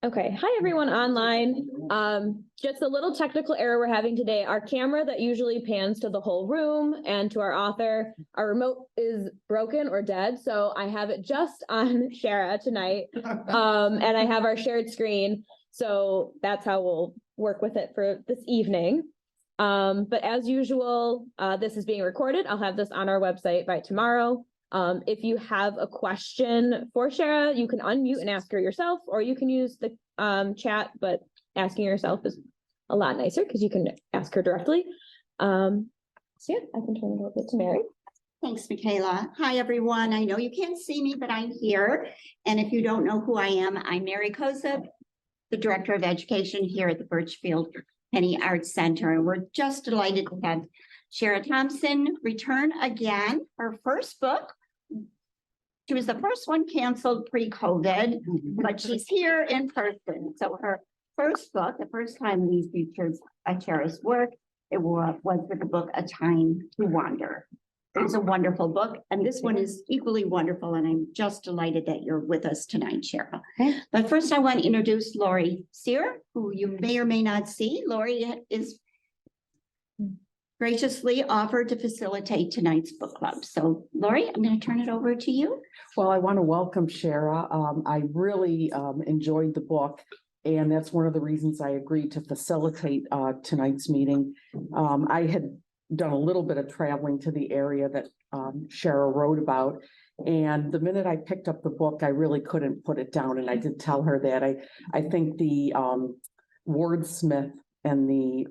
Okay, hi everyone online. Just a little technical error we're having today. Our camera that usually pans to the whole room and to our author, our remote is broken or dead. So I have it just on Chera tonight. And I have our shared screen. So that's how we'll work with it for this evening. But as usual, this is being recorded. I'll have this on our website by tomorrow. If you have a question for Chera, you can unmute and ask her yourself, or you can use the chat, but asking yourself is a lot nicer because you can ask her directly. So yeah, I can turn it over to Mary. Thanks, Michaela. Hi, everyone. I know you can't see me, but I'm here. And if you don't know who I am, I'm Mary Kozub, the Director of Education here at the Birchfield Penny Arts Center. And we're just delighted to have Chera Thompson return again. Her first book. She was the first one canceled pre-COVID, but she's here in person. So her first book, the first time we featured Chera's work, it was with the book, A Time to Wander. It was a wonderful book, and this one is equally wonderful, and I'm just delighted that you're with us tonight, Chera. Okay. But first, I want to introduce Lori Sear, who you may or may not see. Lori is graciously offered to facilitate tonight's book club. So, Lori, I'm going to turn it over to you. Well, I want to welcome Chera. I really enjoyed the book, and that's one of the reasons I agreed to facilitate tonight's meeting. I had done a little bit of traveling to the area that Chera wrote about, and the minute I picked up the book, I really couldn't put it down, and I did tell her that. I think the wordsmith and the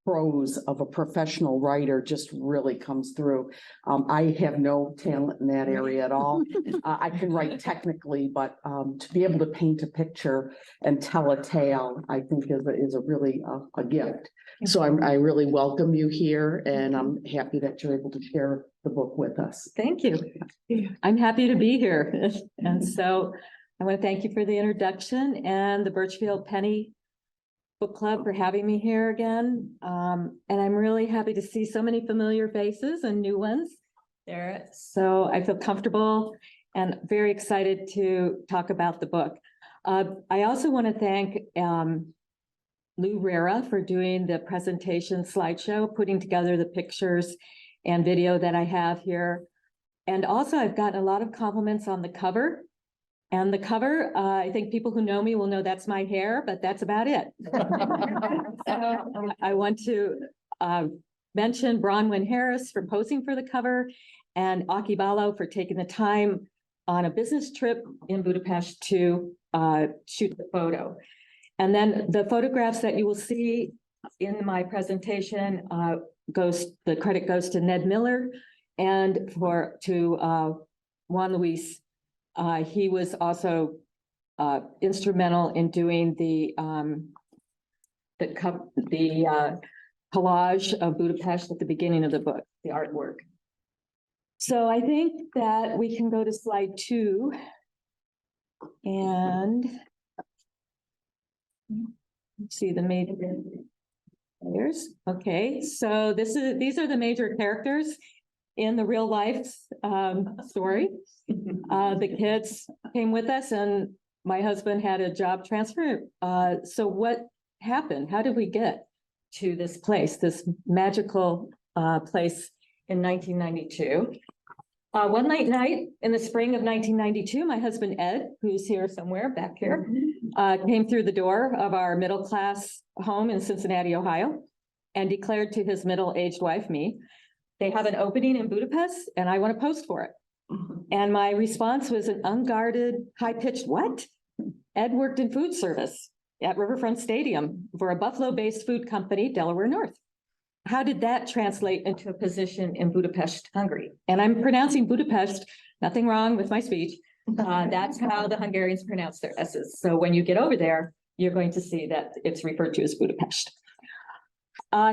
prose of a professional writer just really comes through. I have no talent in that area at all. I can write technically, but to be able to paint a picture and tell a tale, I think is a really a gift. So I really welcome you here, and I'm happy that you're able to share the book with us. Thank you. I'm happy to be here. And so I want to thank you for the introduction and the Birchfield Penny Book Club for having me here again. And I'm really happy to see so many familiar faces and new ones there. So I feel comfortable and very excited to talk about the book. I also want to thank Lou Rera for doing the presentation slideshow, putting together the pictures and video that I have here. And also I've gotten a lot of compliments on the cover. And the cover, I think people who know me will know that's my hair, but that's about it. I want to mention Bronwyn Harris for posing for the cover, and Aki Balo for taking the time on a business trip in Budapest to shoot the photo. And then the photographs that you will see in my presentation the credit goes to Ned Miller and to Juan Luis. He was also instrumental in doing the collage of Budapest at the beginning of the book, the artwork. So I think that we can go to slide 2. And see the major players. Okay, so these are the major characters in the real life story. The kids came with us, and my husband had a job transfer. So what happened? How did we get to this place, this magical place in 1992? One night in the spring of 1992, my husband, Ed, who's here somewhere back here, came through the door of our middle-class home in Cincinnati, Ohio, and declared to his middle-aged wife, me, they have an opening in Budapest and I want to post for it. And my response was an unguarded, high-pitched, what? Ed worked in food service at Riverfront Stadium for a Buffalo-based food company, Delaware North. How did that translate into a position in Budapest, Hungary? And I'm pronouncing Budapest, nothing wrong with my speech. That's how the Hungarians pronounce their S's. So when you get over there, you're going to see that it's referred to as Budapest.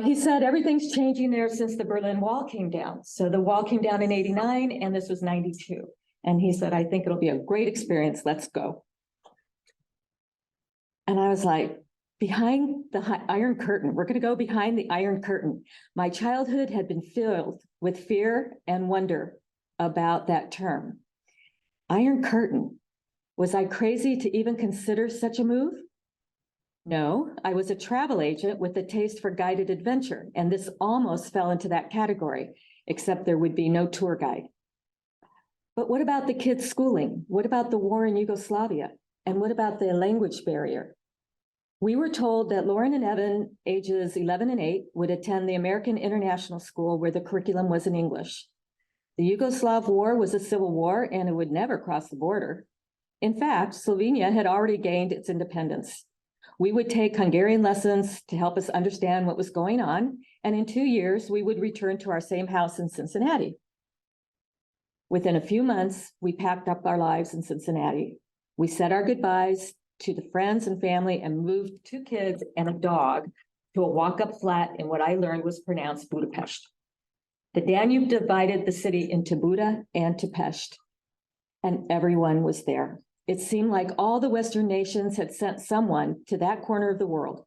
He said everything's changing there since the Berlin Wall came down. So the wall came down in '89 and this was '92. And he said, I think it'll be a great experience. Let's go. And I was like, behind the Iron Curtain, we're going to go behind the Iron Curtain. My childhood had been filled with fear and wonder about that term. Iron Curtain. Was I crazy to even consider such a move? No, I was a travel agent with a taste for guided adventure, and this almost fell into that category, except there would be no tour guide. But what about the kids' schooling? What about the war in Yugoslavia? And what about the language barrier? We were told that Lauren and Evan, ages 11 and 8, would attend the American International School where the curriculum was in English. The Yugoslav War was a civil war and it would never cross the border. In fact, Slovenia had already gained its independence. We would take Hungarian lessons to help us understand what was going on, and in 2 years, we would return to our same house in Cincinnati. Within a few months, we packed up our lives in Cincinnati. We said our goodbyes to the friends and family and moved 2 kids and a dog to a walk-up flat in what I learned was pronounced Budapest. The Danube divided the city into Buda and to Pest, and everyone was there. It seemed like all the Western nations had sent someone to that corner of the world.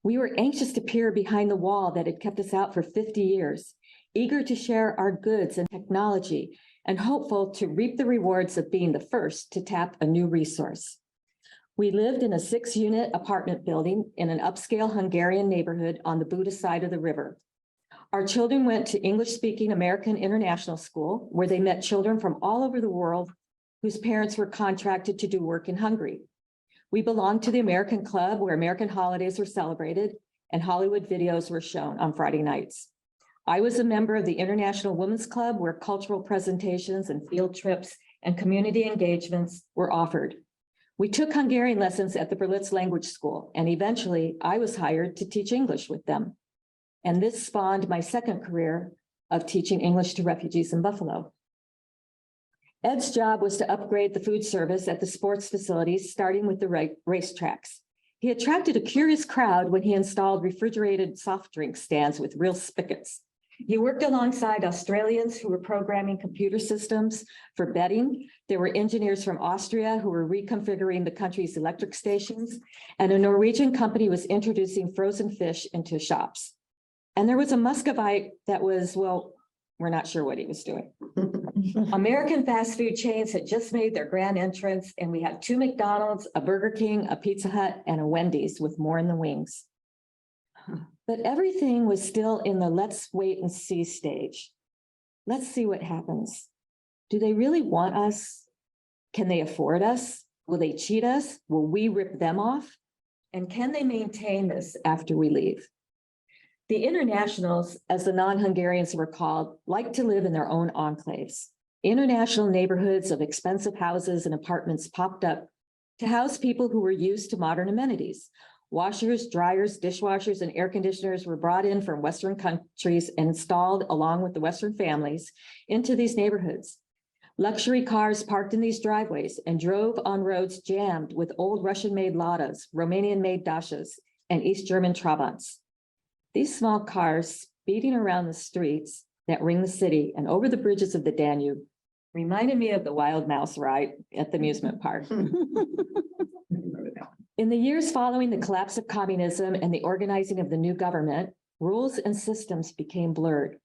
We were anxious to peer behind the wall that had kept us out for 50 years, eager to share our goods and technology, and hopeful to reap the rewards of being the first to tap a new resource. We lived in a 6-unit apartment building in an upscale Hungarian neighborhood on the Buda side of the river. Our children went to English-speaking American International School, where they met children from all over the world whose parents were contracted to do work in Hungary. We belonged to the American Club, where American holidays were celebrated and Hollywood videos were shown on Friday nights. I was a member of the International Women's Club, where cultural presentations and field trips and community engagements were offered. We took Hungarian lessons at the Berlitz Language School, and eventually I was hired to teach English with them. And this spawned my second career of teaching English to refugees in Buffalo. Ed's job was to upgrade the food service at the sports facilities, starting with the racetracks. He attracted a curious crowd when he installed refrigerated soft drink stands with real spigots. He worked alongside Australians who were programming computer systems for betting. There were engineers from Austria who were reconfiguring the country's electric stations, and a Norwegian company was introducing frozen fish into shops. And there was a Muscovite that was, well, we're not sure what he was doing. American fast food chains had just made their grand entrance, and we had 2 McDonald's, a Burger King, a Pizza Hut, and a Wendy's with more in the wings. But everything was still in the let's wait and see stage. Let's see what happens. Do they really want us? Can they afford us? Will they cheat us? Will we rip them off? And can they maintain this after we leave? The internationals, as the non-Hungarians were called, liked to live in their own enclaves. International neighborhoods of expensive houses and apartments popped up to house people who were used to modern amenities. Washers, dryers, dishwashers, and air conditioners were brought in from Western countries and installed along with the Western families into these neighborhoods. Luxury cars parked in these driveways and drove on roads jammed with old Russian-made Ladas, Romanian-made Dachas, and East German Trabants. These small cars speeding around the streets that ring the city and over the bridges of the Danube reminded me of the Wild Mouse ride at the amusement park. In the years following the collapse of communism and the organizing of the new government, rules and systems became blurred.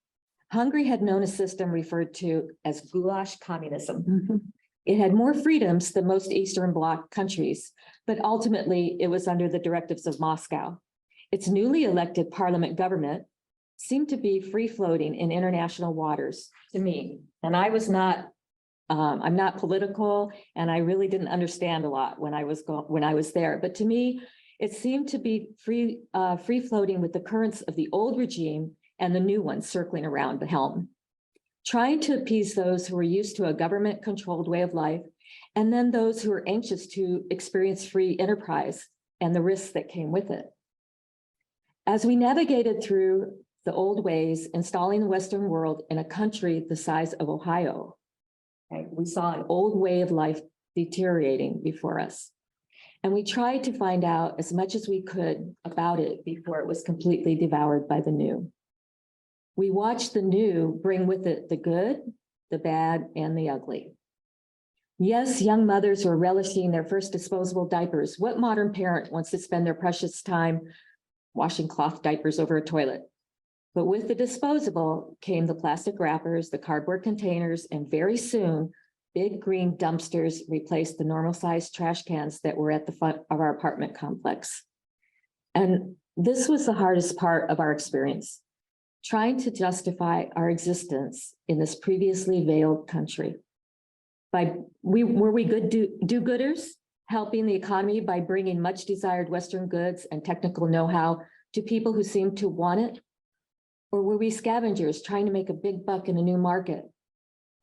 Hungary had known a system referred to as goulash communism. It had more freedoms than most Eastern Bloc countries, but ultimately it was under the directives of Moscow. Its newly elected parliament government seemed to be free-floating in international waters to me. And I was not, I'm not political, and I really didn't understand a lot when I was there. But to me, it seemed to be free-floating with the currents of the old regime and the new one circling around the helm, trying to appease those who were used to a government-controlled way of life, and then those who were anxious to experience free enterprise and the risks that came with it. As we navigated through the old ways, installing the Western world in a country the size of Ohio, we saw an old way of life deteriorating before us. And we tried to find out as much as we could about it before it was completely devoured by the new. We watched the new bring with it the good, the bad, and the ugly. Yes, young mothers were relishing their first disposable diapers. What modern parent wants to spend their precious time washing cloth diapers over a toilet? But with the disposable came the plastic wrappers, the cardboard containers, and very soon big green dumpsters replaced the normal sized trash cans that were at the front of our apartment complex. And this was the hardest part of our experience, trying to justify our existence in this previously veiled country. Were we good do-gooders, helping the economy by bringing much desired Western goods and technical know-how to people who seemed to want it? Or were we scavengers trying to make a big buck in a new market?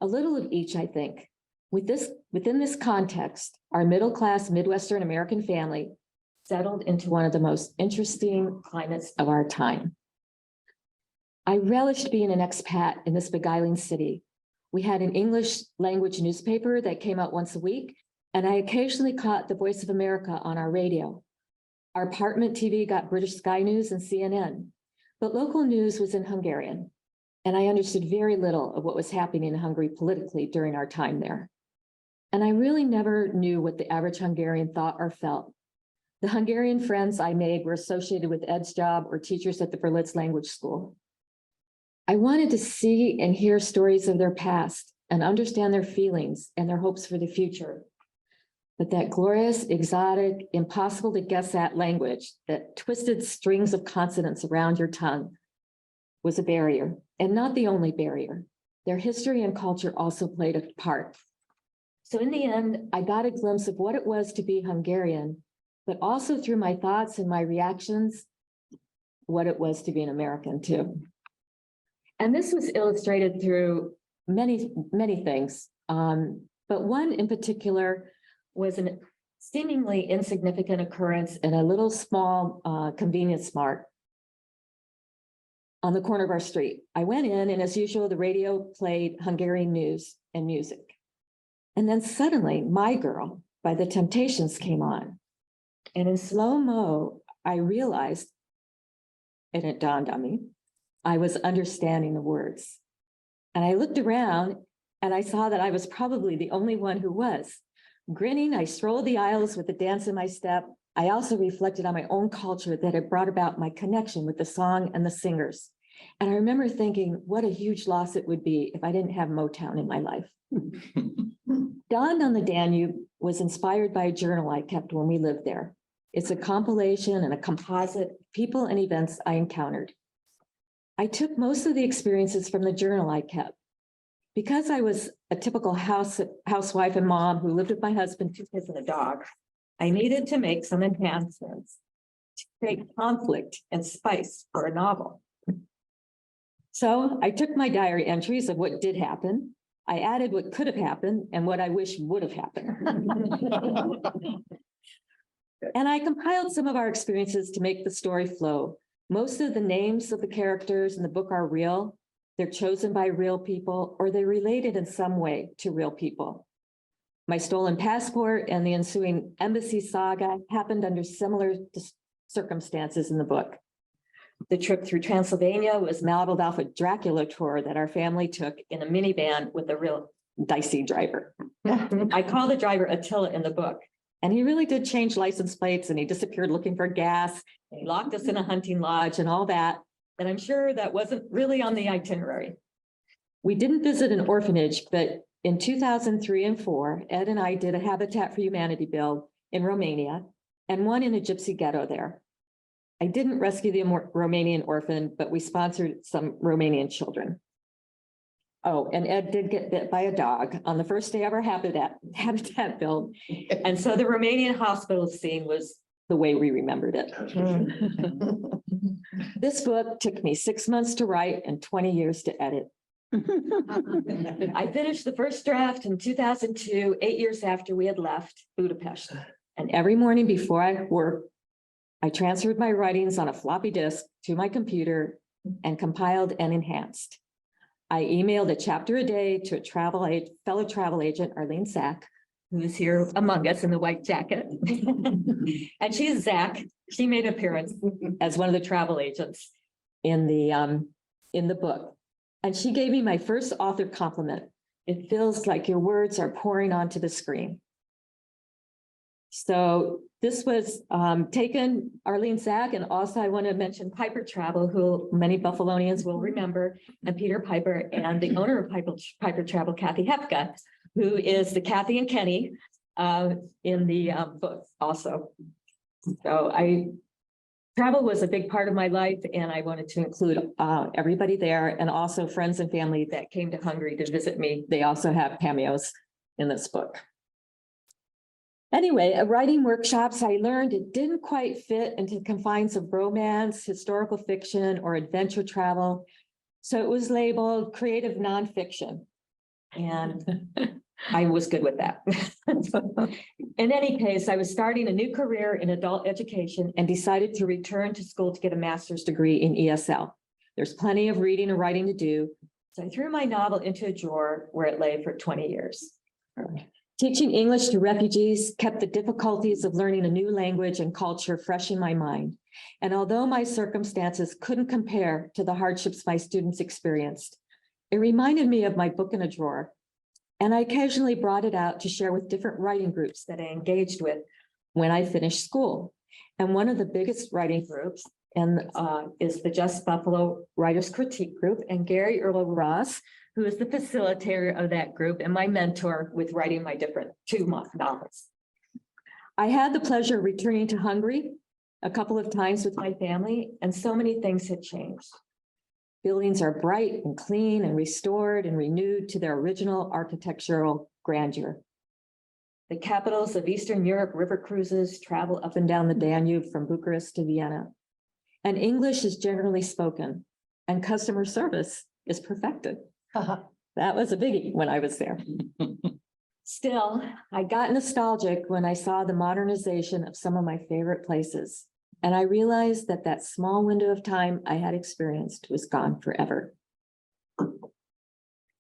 A little of each, I think. Within this context, our middle-class Midwestern American family settled into one of the most interesting climates of our time. I relished being an expat in this beguiling city. We had an English language newspaper that came out once a week, and I occasionally caught the Voice of America on our radio. Our apartment TV got British Sky News and CNN, but local news was in Hungarian, and I understood very little of what was happening in Hungary politically during our time there. And I really never knew what the average Hungarian thought or felt. The Hungarian friends I made were associated with Ed's job or teachers at the Berlitz language school. I wanted to see and hear stories of their past and understand their feelings and their hopes for the future. But that glorious, exotic, impossible to guess at language, that twisted strings of consonants around your tongue, was a barrier, and not the only barrier. Their history and culture also played a part. So in the end, I got a glimpse of what it was to be Hungarian, but also through my thoughts and my reactions, what it was to be an American too. And this was illustrated through many, many things. But one in particular was a seemingly insignificant occurrence in a little small convenience mart on the corner of our street. I went in, and as usual, the radio played Hungarian news and music. And then suddenly, My Girl by the Temptations came on. And in slow-mo, I realized, and it dawned on me, I was understanding the words. And I looked around, and I saw that I was probably the only one who was. Grinning, I strolled the aisles with a dance in my step. I also reflected on my own culture that had brought about my connection with the song and the singers. And I remember thinking, what a huge loss it would be if I didn't have Motown in my life. Dawned on the Danube was inspired by a journal I kept when we lived there. It's a compilation and a composite of people and events I encountered. I took most of the experiences from the journal I kept. Because I was a typical housewife and mom who lived with my husband, 2 kids, and a dog, I needed to make some enhancements to create conflict and spice for a novel. So I took my diary entries of what did happen. I added what could have happened and what I wish would have happened. And I compiled some of our experiences to make the story flow. Most of the names of the characters in the book are real. They're chosen by real people, or they're related in some way to real people. My stolen passport and the ensuing embassy saga happened under similar circumstances in the book. The trip through Transylvania was modeled off a Dracula tour that our family took in a minivan with a real dicey driver. I call the driver Attila in the book, and he really did change license plates, and he disappeared looking for gas, and he locked us in a hunting lodge and all that. And I'm sure that wasn't really on the itinerary. We didn't visit an orphanage, but in 2003 and 2004, Ed and I did a Habitat for Humanity build in Romania and one in a gypsy ghetto there. I didn't rescue the Romanian orphan, but we sponsored some Romanian children. Oh, and Ed did get bit by a dog on the first day of our Habitat build. And so the Romanian hospital scene was the way we remembered it. This book took me 6 months to write and 20 years to edit. I finished the first draft in 2002, 8 years after we had left Budapest. And every morning before I worked, I transferred my writings on a floppy disk to my computer and compiled and enhanced. I emailed a chapter a day to a fellow travel agent, Arlene Zach, who is here among us in the white jacket. And she's Zach. She made an appearance as one of the travel agents in the book. And she gave me my first author compliment. It feels like your words are pouring onto the screen. So this was taken, Arlene Zach, and also I want to mention Piper Travel, who many Buffalonians will remember, and Peter Piper, and the owner of Piper Travel, Kathy Hepka, who is the Kathy and Kenny in the book also. So travel was a big part of my life, and I wanted to include everybody there, and also friends and family that came to Hungary to visit me. They also have cameos in this book. Anyway, at writing workshops, I learned it didn't quite fit into the confines of romance, historical fiction, or adventure travel. So it was labeled creative nonfiction. And I was good with that. In any case, I was starting a new career in adult education and decided to return to school to get a master's degree in ESL. There's plenty of reading and writing to do. So I threw my novel into a drawer where it lay for 20 years. Teaching English to refugees kept the difficulties of learning a new language and culture fresh in my mind. And although my circumstances couldn't compare to the hardships my students experienced, it reminded me of my book in a drawer. And I occasionally brought it out to share with different writing groups that I engaged with when I finished school. And one of the biggest writing groups is the Just Buffalo Writers Critique Group, and Gary Earl Ross, who is the facilitator of that group and my mentor with writing my two novels. I had the pleasure of returning to Hungary a couple of times with my family, and so many things had changed. Buildings are bright and clean and restored and renewed to their original architectural grandeur. The capitals of Eastern Europe river cruises travel up and down the Danube from Bucharest to Vienna. And English is generally spoken, and customer service is perfected. That was a biggie when I was there. Still, I got nostalgic when I saw the modernization of some of my favorite places. And I realized that that small window of time I had experienced was gone forever.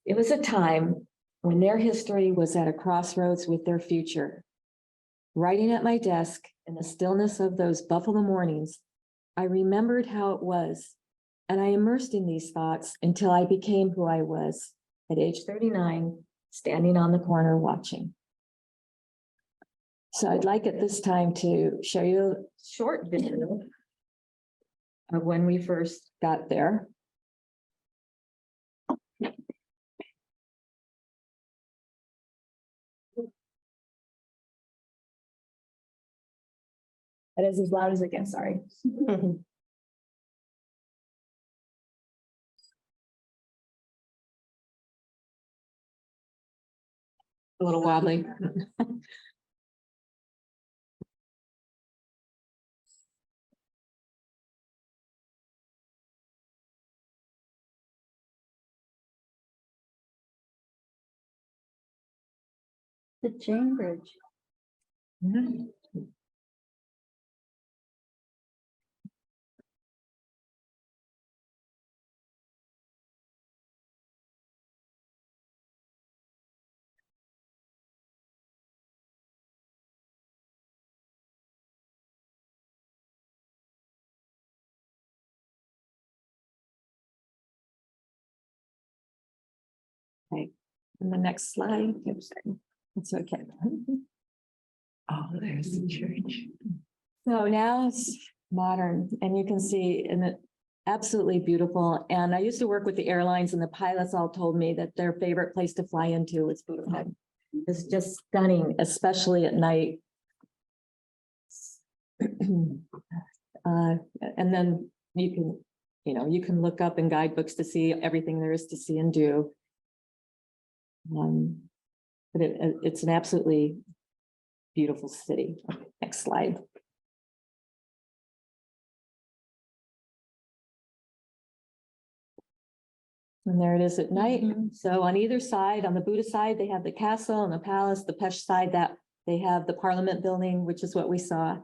It was a time when their history was at a crossroads with their future. Writing at my desk in the stillness of those Buffalo mornings, I remembered how it was, and I immersed in these thoughts until I became who I was at age 39, standing on the corner watching. So I'd like at this time to show you a short video of when we first got there. That is as loud as it gets, sorry. A little wobbly. The chain bridge. Mhm. Okay, and the next slide. Oops, it's okay. Oh, there's the church. So now it's modern, and you can see, and it absolutely beautiful. And I used to work with the airlines, and the pilots all told me that their favorite place to fly into was Budapest. It's just stunning, especially at night. And then you can look up in guidebooks to see everything there is to see and do. But it's an absolutely beautiful city. Next slide. And there it is at night. So on either side, on the Buda side, they have the castle and the palace. The Pest side, that they have the Parliament building, which is what we saw.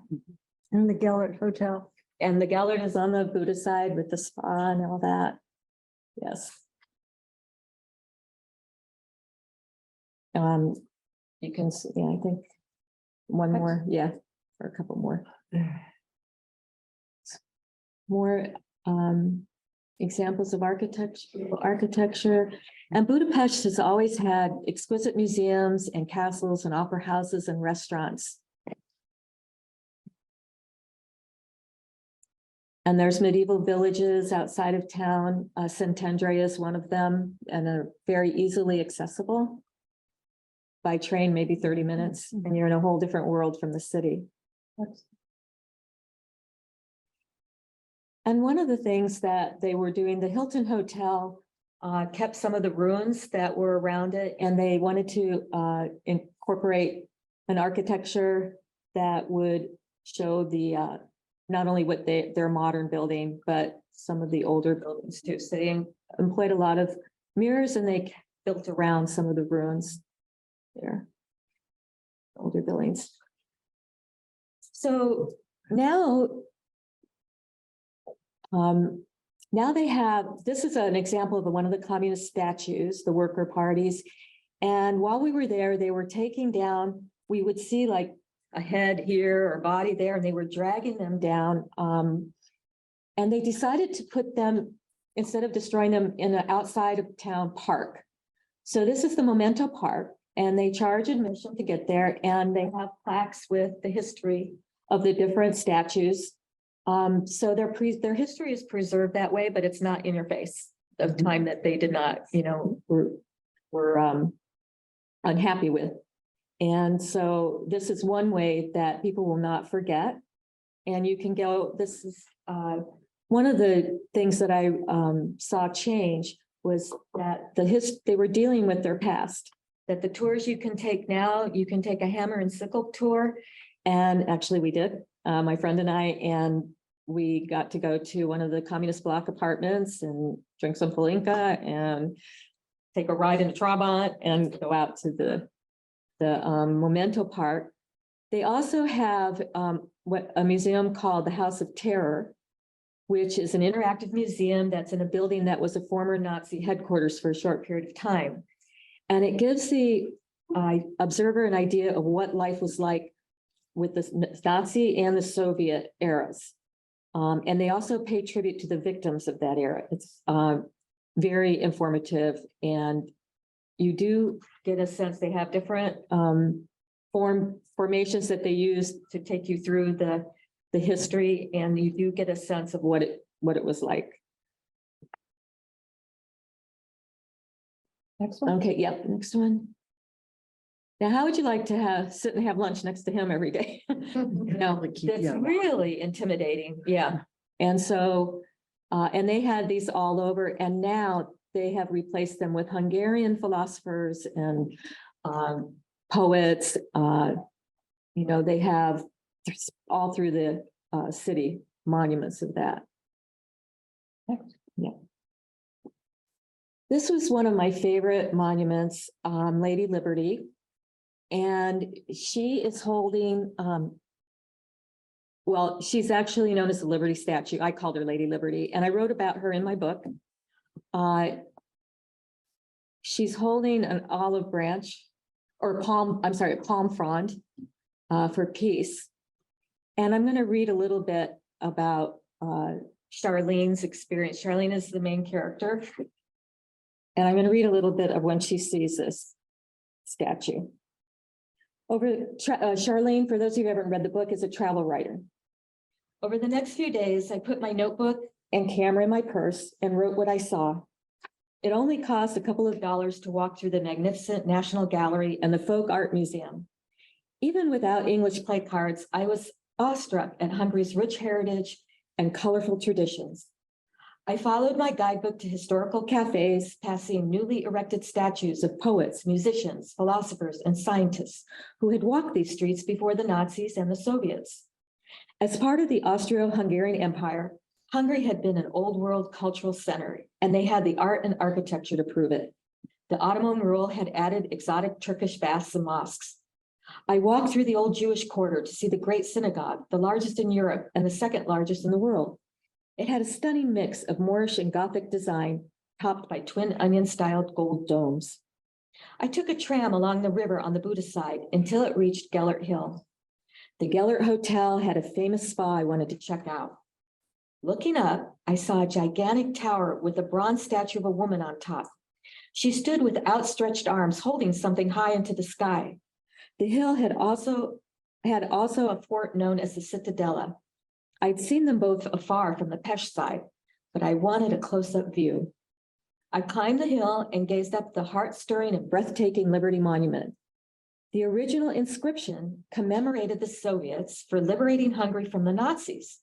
And the Gellert Hotel. And the Gellert is on the Buda side with the spa and all that. Yes. You can see, yeah, I think one more, yeah, or a couple more. More examples of architecture. And Budapest has always had exquisite museums and castles and opera houses and restaurants. And there's medieval villages outside of town. St. Andre is one of them, and are very easily accessible. by train, maybe 30 minutes, and you're in a whole different world from the city. And one of the things that they were doing, the Hilton Hotel kept some of the ruins that were around it, and they wanted to incorporate an architecture that would show the not only what their modern building, but some of the older buildings too. So they employed a lot of mirrors, and they built around some of the ruins there, older buildings. So now they have, this is an example of one of the communist statues, the worker parties. And while we were there, they were taking down, we would see like a head here or body there, and they were dragging them down. And they decided to put them, instead of destroying them, in an outside of town park. So this is the Memento Park, and they charge admission to get there, and they have plaques with the history of the different statues. So their history is preserved that way, but it's not in your face of time that they did not, were unhappy with. And so this is one way that people will not forget. And you can go, this is one of the things that I saw change was that they were dealing with their past, that the tours you can take now, you can take a hammer and sickle tour. And actually we did, my friend and I, and we got to go to one of the communist block apartments and drink some Palinka and take a ride in a Trabant and go out to the Memento Park. They also have a museum called the House of Terror, which is an interactive museum that's in a building that was a former Nazi headquarters for a short period of time. And it gives the observer an idea of what life was like with the Nazi and the Soviet eras. And they also pay tribute to the victims of that era. It's very informative, and you do get a sense they have different formations that they use to take you through the history, and you do get a sense of what it was like. Next one. Okay, yep, next one. Now, how would you like to sit and have lunch next to him every day? No, that's really intimidating. Yeah. And so, and they had these all over, and now they have replaced them with Hungarian philosophers and poets. They have all through the city monuments of that. Yeah. This was one of my favorite monuments, Lady Liberty. And she is holding, well, she's actually known as the Liberty statue. I called her Lady Liberty, and I wrote about her in my book. She's holding an olive branch or palm frond for peace. And I'm going to read a little bit about Charlene's experience. Charlene is the main character. And I'm going to read a little bit of when she sees this statue. Charlene, for those of you who haven't read the book, is a travel writer. Over the next few days, I put my notebook and camera in my purse and wrote what I saw. It only cost a couple of dollars to walk through the magnificent National Gallery and the Folk Art Museum. Even without English play cards, I was awestruck at Hungary's rich heritage and colorful traditions. I followed my guidebook to historical cafes, passing newly erected statues of poets, musicians, philosophers, and scientists who had walked these streets before the Nazis and the Soviets. As part of the Austro-Hungarian Empire, Hungary had been an old world cultural center, and they had the art and architecture to prove it. The Ottoman rule had added exotic Turkish baths and mosques. I walked through the old Jewish quarter to see the Great Synagogue, the largest in Europe and the second largest in the world. It had a stunning mix of Moorish and Gothic design, topped by twin onion-styled gold domes. I took a tram along the river on the Buddhist side until it reached Gellert Hill. The Gellert Hotel had a famous spa I wanted to check out. Looking up, I saw a gigantic tower with a bronze statue of a woman on top. She stood with outstretched arms, holding something high into the sky. The hill had also a fort known as the Cittadella. I'd seen them both afar from the Pest side, but I wanted a close-up view. I climbed the hill and gazed up the heart-stirring and breathtaking Liberty Monument. The original inscription commemorated the Soviets for liberating Hungary from the Nazis.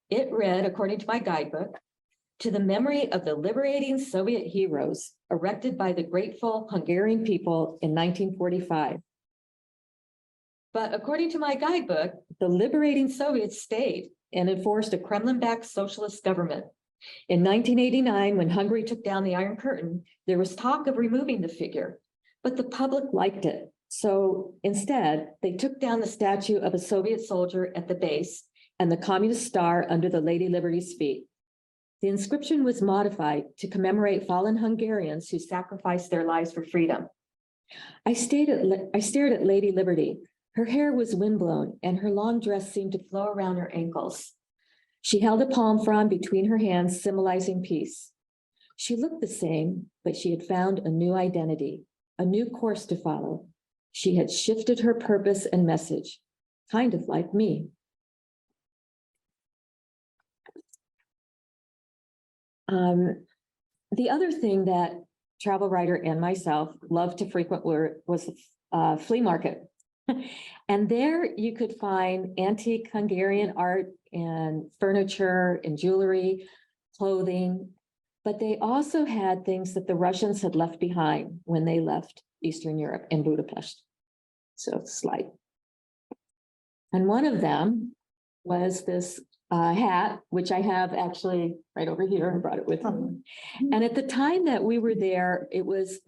It read, according to my guidebook, "To the memory of the liberating Soviet heroes erected by the grateful Hungarian people in 1945. But according to my guidebook, the liberating Soviets stayed and enforced a Kremlin-backed socialist government. In 1989, when Hungary took down the Iron Curtain, there was talk of removing the figure, but the public liked it. So instead, they took down the statue of a Soviet soldier at the base and the communist star under the Lady Liberty's feet. The inscription was modified to commemorate fallen Hungarians who sacrificed their lives for freedom. I stared at Lady Liberty. Her hair was windblown and her long dress seemed to flow around her ankles. She held a palm frond between her hands, symbolizing peace. She looked the same, but she had found a new identity, a new course to follow. She had shifted her purpose and message, kind of like me. The other thing that travel writer and myself loved to frequent was the flea market. And there you could find antique Hungarian art and furniture and jewelry, clothing, but they also had things that the Russians had left behind when they left Eastern Europe and Budapest. So slide. And one of them was this hat, which I have actually right over here. I brought it with me. And at the time that we were there, it was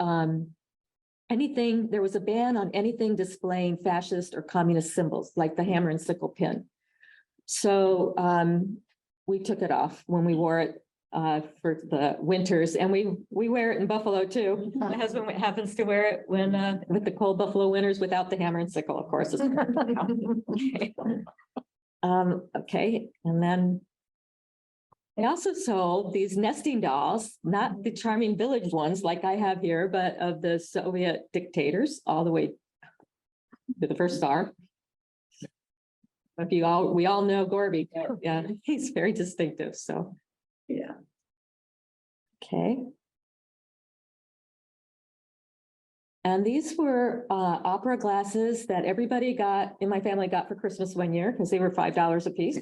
there was a ban on anything displaying fascist or communist symbols, like the hammer and sickle pin. So we took it off when we wore it for the winters, and we wear it in Buffalo too. My husband happens to wear it when with the cold Buffalo winters without the hammer and sickle, of course. Okay, and then they also sold these nesting dolls, not the charming village ones like I have here, but of the Soviet dictators all the way to the first star. If we all know Gorby, yeah, he's very distinctive, so. Yeah. Okay. And these were opera glasses that everybody in my family got for Christmas one year because they were $5 a piece.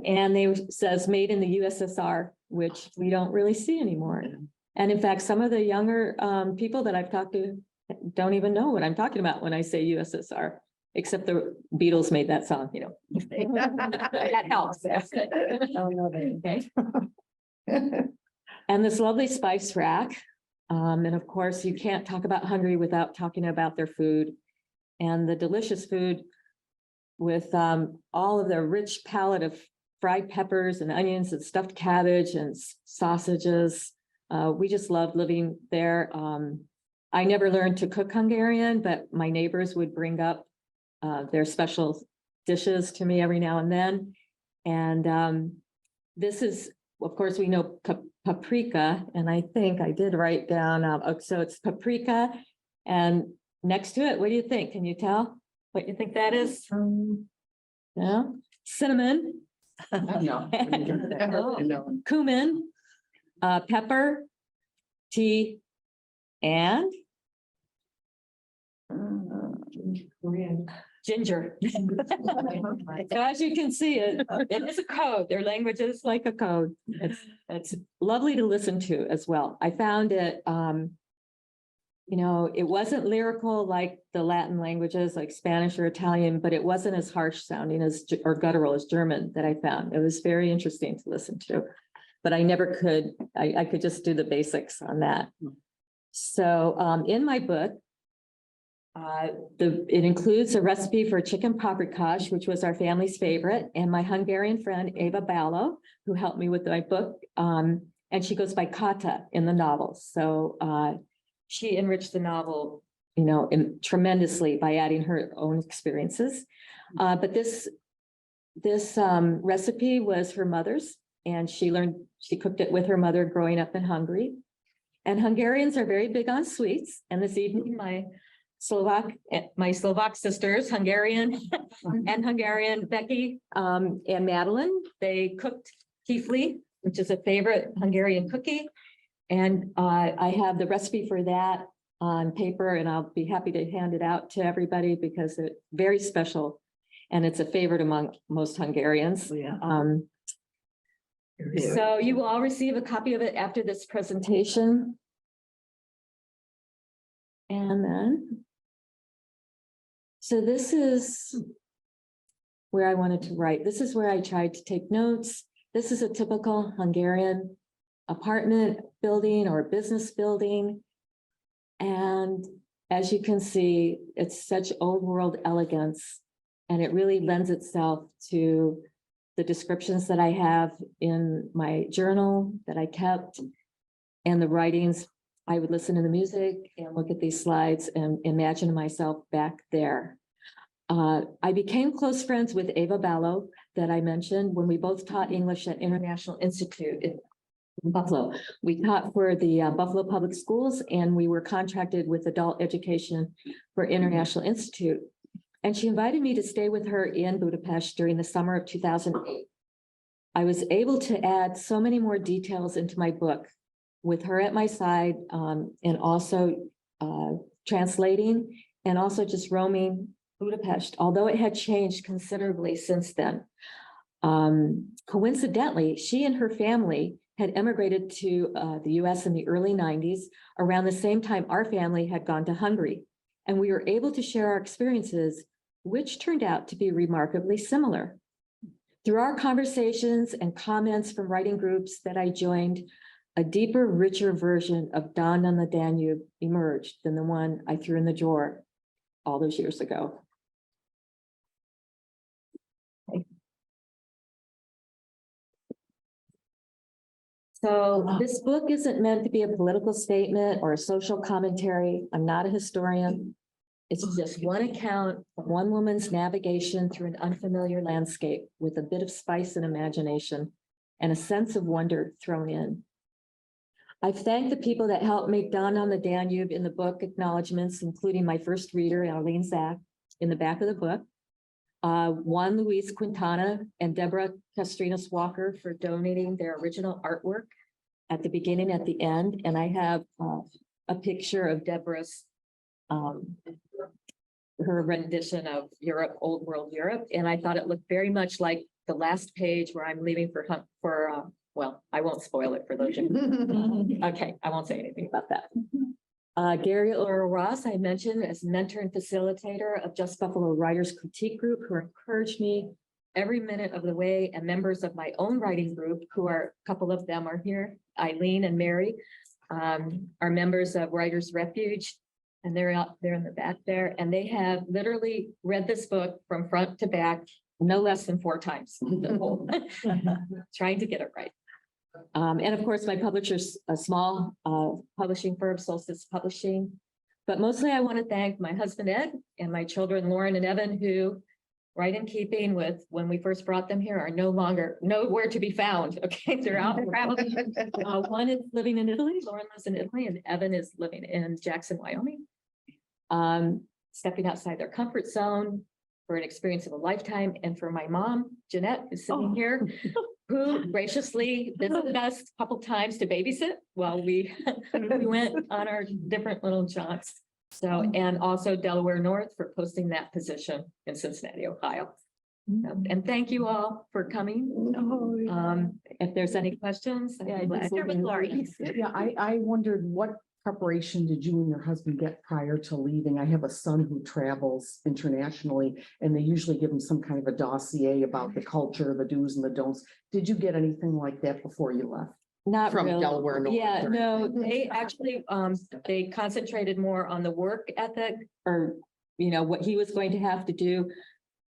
And they says made in the USSR, which we don't really see anymore. And in fact, some of the younger people that I've talked to don't even know what I'm talking about when I say USSR, except the Beatles made that song, you know. That helps. Oh, no, okay. And this lovely spice rack. And of course, you can't talk about Hungary without talking about their food and the delicious food with all of their rich palette of fried peppers and onions and stuffed cabbage and sausages. We just loved living there. I never learned to cook Hungarian, but my neighbors would bring up their special dishes to me every now and then. And this is, of course, we know paprika, and I think I did write down, so it's paprika, and next to it, what do you think? Can you tell what you think that is? No? Cinnamon. No. Cumin, pepper, tea, and ginger. So as you can see, it is a code. Their language is like a code. It's lovely to listen to as well. I found it, you know, it wasn't lyrical like the Latin languages, like Spanish or Italian, but it wasn't as harsh sounding as or guttural as German that I found. It was very interesting to listen to, but I never could. I could just do the basics on that. So in my book, it includes a recipe for chicken paprikash, which was our family's favorite, and my Hungarian friend Eva Ballo, who helped me with my book, and she goes by Kata in the novel. So she enriched the novel, you know, tremendously by adding her own experiences. But this recipe was her mother's, and she cooked it with her mother growing up in Hungary. And Hungarians are very big on sweets. And this evening, my Slovak sisters, Hungarian and Hungarian, Becky and Madeline, they cooked kifli, which is a favorite Hungarian cookie. And I have the recipe for that on paper, and I'll be happy to hand it out to everybody because it's very special. And it's a favorite among most Hungarians. Yeah. So you will all receive a copy of it after this presentation. And then, so this is where I wanted to write. This is where I tried to take notes. This is a typical Hungarian apartment building or business building. And as you can see, it's such old world elegance, and it really lends itself to the descriptions that I have in my journal that I kept and the writings. I would listen to the music and look at these slides and imagine myself back there. I became close friends with Eva Ballo that I mentioned when we both taught English at International Institute in Buffalo. We taught for the Buffalo Public Schools, and we were contracted with adult education for International Institute. And she invited me to stay with her in Budapest during the summer of 2008. I was able to add so many more details into my book with her at my side, and also translating and also just roaming Budapest, although it had changed considerably since then. Coincidentally, she and her family had emigrated to the US in the early 90s, around the same time our family had gone to Hungary. And we were able to share our experiences, which turned out to be remarkably similar. Through our conversations and comments from writing groups that I joined, a deeper, richer version of Dawn on the Danube emerged than the one I threw in the drawer all those years ago. So this book isn't meant to be a political statement or a social commentary. I'm not a historian. It's just one account of one woman's navigation through an unfamiliar landscape with a bit of spice and imagination and a sense of wonder thrown in. I've thanked the people that helped make Dawn on the Danube in the book acknowledgements, including my first reader, Arlene Zach, in the back of the book. Juan Luis Quintana and Deborah Castrinas Walker for donating their original artwork at the beginning, at the end. And I have a picture of Deborah's, her rendition of Europe, Old World Europe. And I thought it looked very much like the last page where I'm leaving for well, I won't spoil it for those. Okay, I won't say anything about that. Gary Laura Ross, I mentioned as mentor and facilitator of Just Buffalo Writers Critique Group, who encouraged me every minute of the way, and members of my own writing group, who are, a couple of them are here, Eileen and Mary, are members of Writers Refuge, and they're out there in the back there, and they have literally read this book from front to back, no less than 4 times, trying to get it right. And of course, my publisher's a small publishing firm, Solstice Publishing. But mostly I want to thank my husband, Ed, and my children, Lauren and Evan, who, right in keeping with when we first brought them here, are no longer nowhere to be found. Okay, they're out traveling. One is living in Italy, Lauren lives in Italy, and Evan is living in Jackson, Wyoming. Stepping outside their comfort zone for an experience of a lifetime. And for my mom, Jeanette, who's sitting here, who graciously visited us a couple times to babysit while we went on our different little jaunts. So, and also Delaware North for posting that position in Cincinnati, Ohio. And thank you all for coming. If there's any questions. Yeah, Yeah, I wondered what preparation did you and your husband get prior to leaving? I have a son who travels internationally, and they usually give him some kind of a dossier about the culture, the do's and the don'ts. Did you get anything like that before you left? Not From really. Delaware North? Yeah, no, they actually, they concentrated more on the work ethic, or, you know, what he was going to have to do.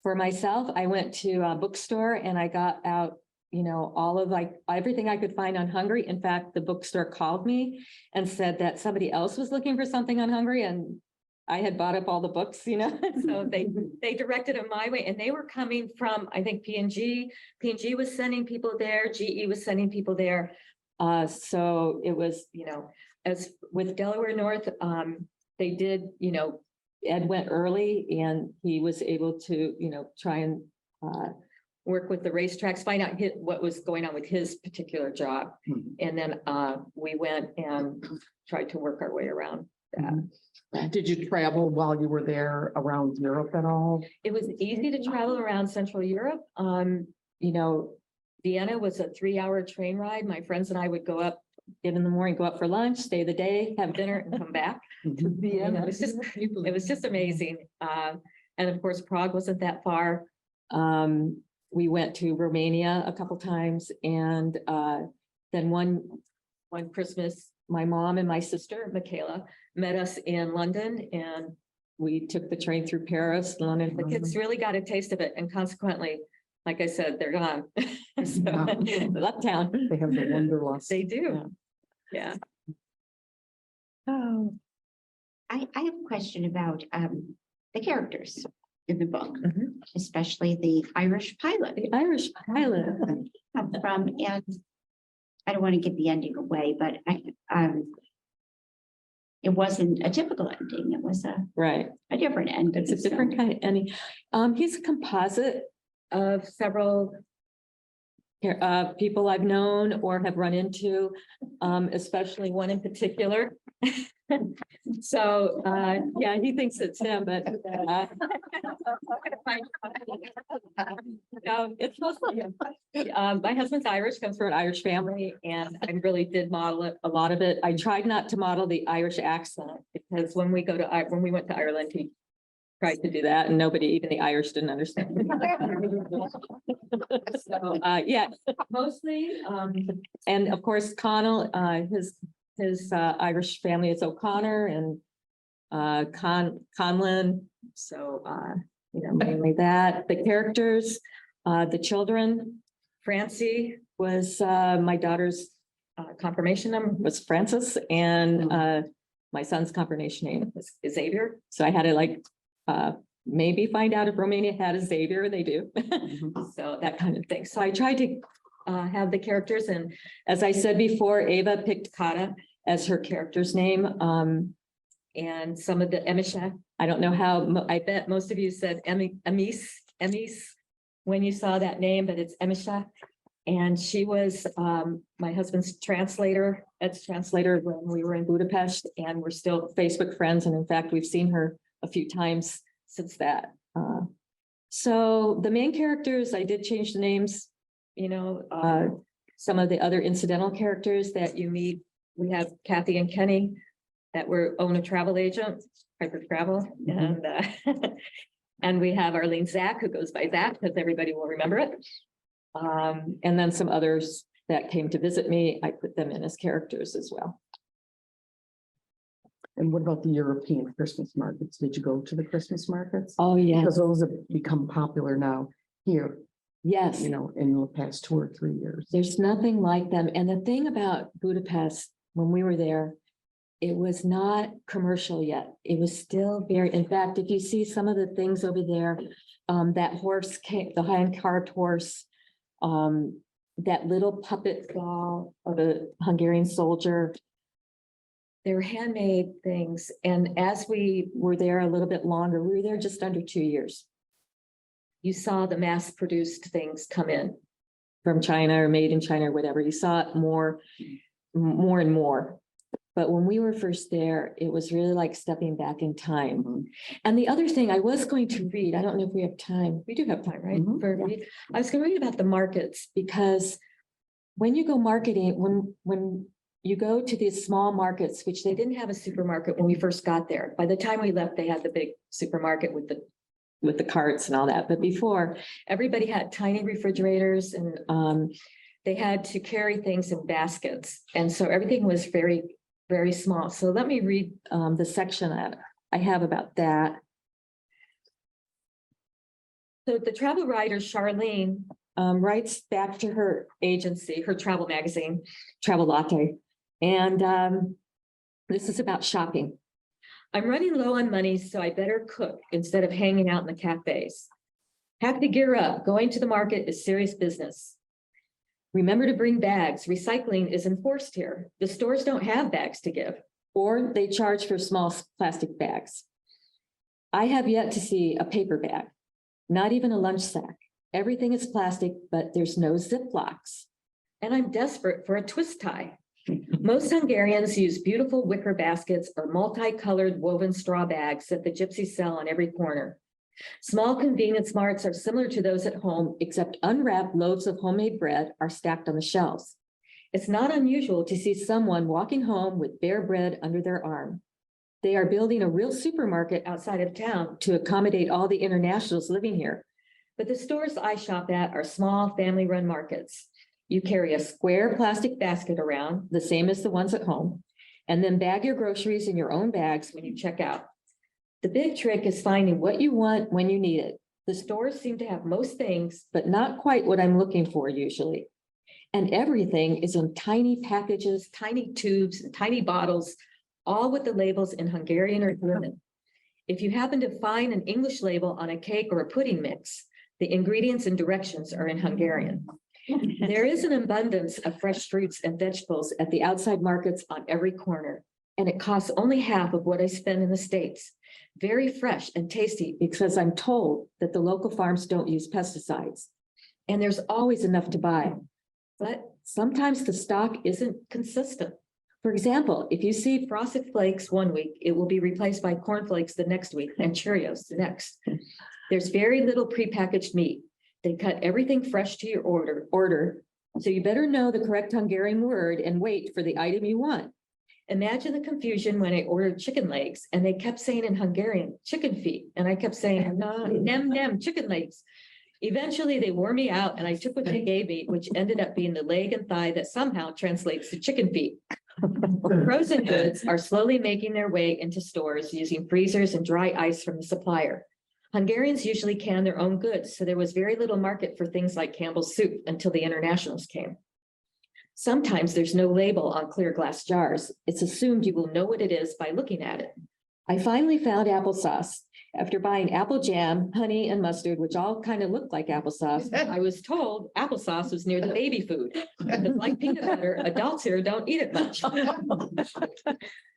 For myself, I went to a bookstore and I got out, you know, all of like everything I could find on Hungary. In fact, the bookstore called me and said that somebody else was looking for something on Hungary, and I had bought up all the books, you know, so they directed them my way, and they were coming from, I think, P&G. P&G was sending people there. GE was sending people there. So it was, you know, as with Delaware North, they did, you know, Ed went early and he was able to, you know, try and work with the racetracks, find out what was going on with his particular job. And then we went and tried to work our way around Did you travel while you were there around Europe at all? It was easy to travel around Central Europe. You know, Vienna was a 3-hour train ride. My friends and I would go up, get in the morning, go up for lunch, stay the day, have dinner and come back. Mhm. You know, it was just amazing. And of course, Prague wasn't that far. We went to Romania a couple times and then one Christmas, my mom and my sister, Michaela, met us in London and we took the train through Paris, London. The kids really got a taste of it and consequently, like I said, they're gone. So, Yeah. left town. They have the wanderlust. They do. Yeah. Oh. I have a question about the characters in the book, Mhm. especially the Irish pilot. The Irish pilot. Come from, and I don't want to give the ending away, but it wasn't a typical ending. It was Right. a different ending. It's a different kind of ending. He's a composite of several people I've known or have run into, especially one in particular. So, yeah, he thinks it's him, but no, it's mostly him. My husband's Irish, comes from an Irish family, and I really did model it, a lot of it. I tried not to model the Irish accent because when we went to Ireland, he tried to do that and nobody, even the Irish, didn't understand. So, yeah, mostly, and of course, Connell, his Irish family is O'Connor and Conlon. So, you know, mainly that. The characters, the children, Francie was my daughter's confirmation name was Francis, and my son's confirmation name was Xavier. So I had to like maybe find out if Romania had a Xavier. They do. So that kind of thing. So I tried to have the characters, and as I said before, Ava picked Kata as her character's name. And some of the Emisha, I don't know how, I bet most of you said Emis when you saw that name, but it's Emisha. And she was my husband's translator, Ed's translator when we were in Budapest, and we're still Facebook friends. And in fact, we've seen her a few times since that. So the main characters, I did change the names, you know, some of the other incidental characters that you meet. We have Kathy and Kenny that own a travel agent, Piper Travel, and and we have Arlene Zach, who goes by Zach because everybody will remember it. And then some others that came to visit me, I put them in as characters as well. And what about the European Christmas markets? Did you go to the Christmas markets? Oh, yeah. Because those have become popular now here, Yes. you know, in the past 2 or 3 years. There's nothing like them. And the thing about Budapest, when we were there, it was not commercial yet. It was still very, in fact, if you see some of the things over there, that horse, the hand carved horse, that little puppet doll of a Hungarian soldier, they're handmade things. And as we were there a little bit longer, we were there just under 2 years. You saw the mass produced things come in from China or made in China or whatever. You saw it more and more. But when we were first there, it was really like stepping back in time. And the other thing I was going to read, I don't know if we have time. We do have time, right? I was going to read about the markets, because when you go marketing, when you go to these small markets, which they didn't have a supermarket when we first got there. By the time we left, they had the big supermarket with the carts and all that. But before, everybody had tiny refrigerators, and they had to carry things in baskets. And so everything was very, very small. So let me read the section that I have about that. So the travel writer, Charlene, writes back to her agency, her travel magazine, Travel Latte. And this is about shopping. I'm running low on money, so I better cook instead of hanging out in the cafes. Have to gear up. Going to the market is serious business. Remember to bring bags. Recycling is enforced here. The stores don't have bags to give, or they charge for small plastic bags. I have yet to see a paper bag, not even a lunch sack. Everything is plastic, but there's no Ziplocs. And I'm desperate for a twist tie. Most Hungarians use beautiful wicker baskets or multicolored woven straw bags that the gypsies sell on every corner. Small convenience marts are similar to those at home, except unwrapped loaves of homemade bread are stacked on the shelves. It's not unusual to see someone walking home with bare bread under their arm. They are building a real supermarket outside of town to accommodate all the internationals living here. But the stores I shop at are small family-run markets. You carry a square plastic basket around, the same as the ones at home, and then bag your groceries in your own bags when you check out. The big trick is finding what you want when you need it. The stores seem to have most things, but not quite what I'm looking for usually. And everything is in tiny packages, tiny tubes, and tiny bottles, all with the labels in Hungarian or German. If you happen to find an English label on a cake or a pudding mix, the ingredients and directions are in Hungarian. There is an abundance of fresh fruits and vegetables at the outside markets on every corner, and it costs only half of what I spend in the States. Very fresh and tasty because I'm told that the local farms don't use pesticides. And there's always enough to buy. But sometimes the stock isn't consistent. For example, if you see Frosted Flakes one week, it will be replaced by cornflakes the next week and Cheerios the next. There's very little prepackaged meat. They cut everything fresh to your order. So you better know the correct Hungarian word and wait for the item you want. Imagine the confusion when I ordered chicken legs and they kept saying in Hungarian, chicken feet. And I kept saying, no, nem, chicken legs. Eventually they wore me out and I took what they gave me, which ended up being the leg and thigh that somehow translates to chicken feet. Frozen goods are slowly making their way into stores using freezers and dry ice from the supplier. Hungarians usually can their own goods, so there was very little market for things like Campbell's soup until the internationals came. Sometimes there's no label on clear glass jars. It's assumed you will know what it is by looking at it. I finally found applesauce. After buying apple jam, honey, and mustard, which all kind of looked like applesauce, I was told applesauce was near the baby food. Because like peanut butter, adults here don't eat it much.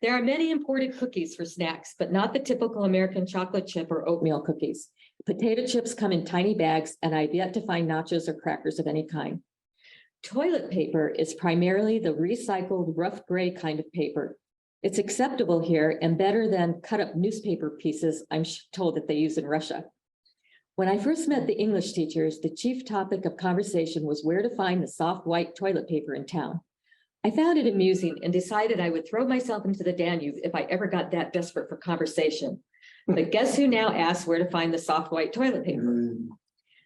There are many imported cookies for snacks, but not the typical American chocolate chip or oatmeal cookies. Potato chips come in tiny bags, and I've yet to find nachos or crackers of any kind. Toilet paper is primarily the recycled rough gray kind of paper. It's acceptable here and better than cut up newspaper pieces I'm told that they use in Russia. When I first met the English teachers, the chief topic of conversation was where to find the soft white toilet paper in town. I found it amusing and decided I would throw myself into the Danube if I ever got that desperate for conversation. But guess who now asks where to find the soft white toilet paper?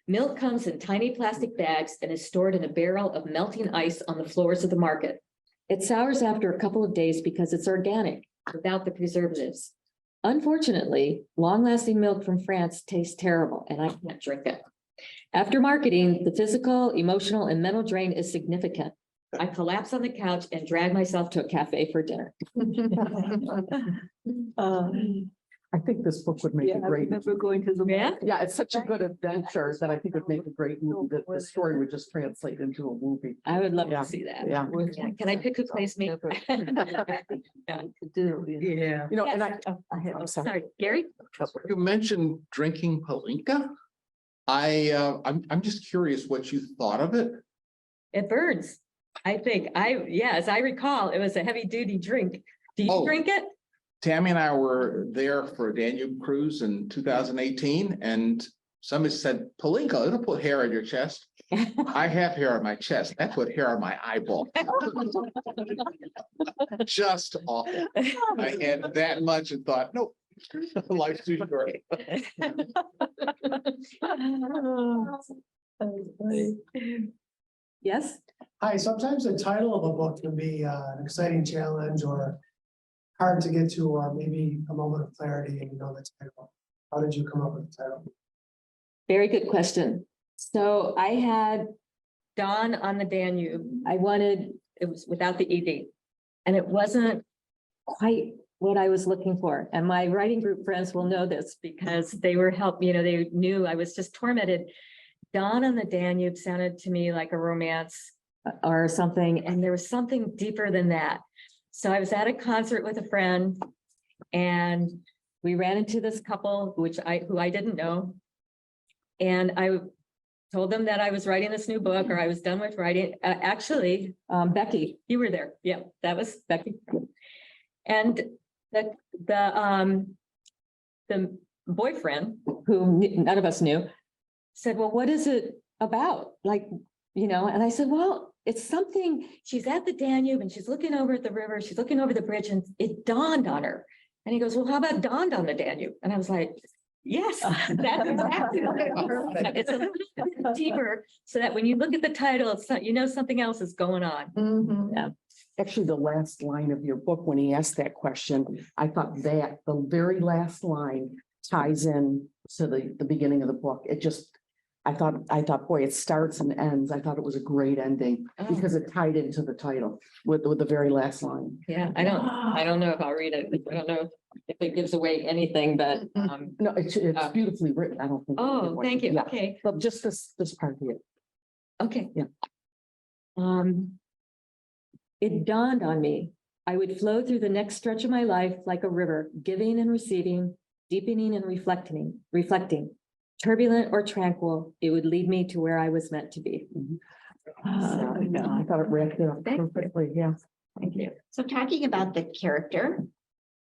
Milk comes in tiny plastic bags and is stored in a barrel of melting ice on the floors of the market. It sours after a couple of days because it's organic, without the preservatives. Unfortunately, long-lasting milk from France tastes terrible, and I can't drink it. After marketing, the physical, emotional, and mental drain is significant. I collapse on the couch and drag myself to a cafe for dinner. I think this book would make a great, going to the. yeah, it's such a good adventure that I think would make a great movie, that the story would just translate into a movie. I would love Yeah. to see that. Yeah. Yeah. Can I pick who plays me? Yeah. You know, and I'm sorry. Sorry, Gary? You mentioned drinking Palinka. I'm just curious what you thought of it. It burns. I think as I recall, it was a heavy duty drink. Do you Oh. drink it? Tammy and I were there for a Danube cruise in 2018, and somebody said, Palinka, it'll put hair on your chest. I have hair on my chest. That put hair on my eyeball. Just awful. I had that much and thought, nope, life's too short. Yes? Hi, sometimes the title of a book can be an exciting challenge or hard to get to, or maybe a moment of clarity and you know the title. How did you come up with the title? Very good question. So I had Dawn on the Danube. It was without the ED. And it wasn't quite what I was looking for. And my writing group friends will know this because they were they knew I was just tormented. Dawn on the Danube sounded to me like a romance or something. And there was something deeper than that. So I was at a concert with a friend and we ran into this couple, who I didn't know. And told them that I was writing this new book, or I was done with writing. Actually, Becky, you were there. Yeah, that was Becky. And the boyfriend, who none of us knew, said, well, what is it about? Like, and I said, well, it's something, she's at the Danube and she's looking over at the river, she's looking over the bridge, and it dawned on her. And he goes, well, how about dawned on the Danube? And I was like, yes, that's exactly what it was. It's a little bit deeper, so that when you look at the title, it's not, something else is going on. Yeah. Actually, the last line of your book, when he asked that question, I thought that the very last line ties in to the beginning of the book. It just, I thought, boy, it starts and ends. I thought it was a great ending because it tied into the title with the very last line. Yeah, I don't know if I'll read it. I don't know if it gives away anything, but No, it's beautifully written. I don't think. oh, thank you. Yeah. Okay. But just this part here. Okay. Yeah. It dawned on me, I would flow through the next stretch of my life like a river, giving and receiving, deepening and reflecting. Turbulent or tranquil, it would lead me to where I was meant to be. I thought it wrapped it up Thank you. perfectly. Yeah. Thank you. So talking about the character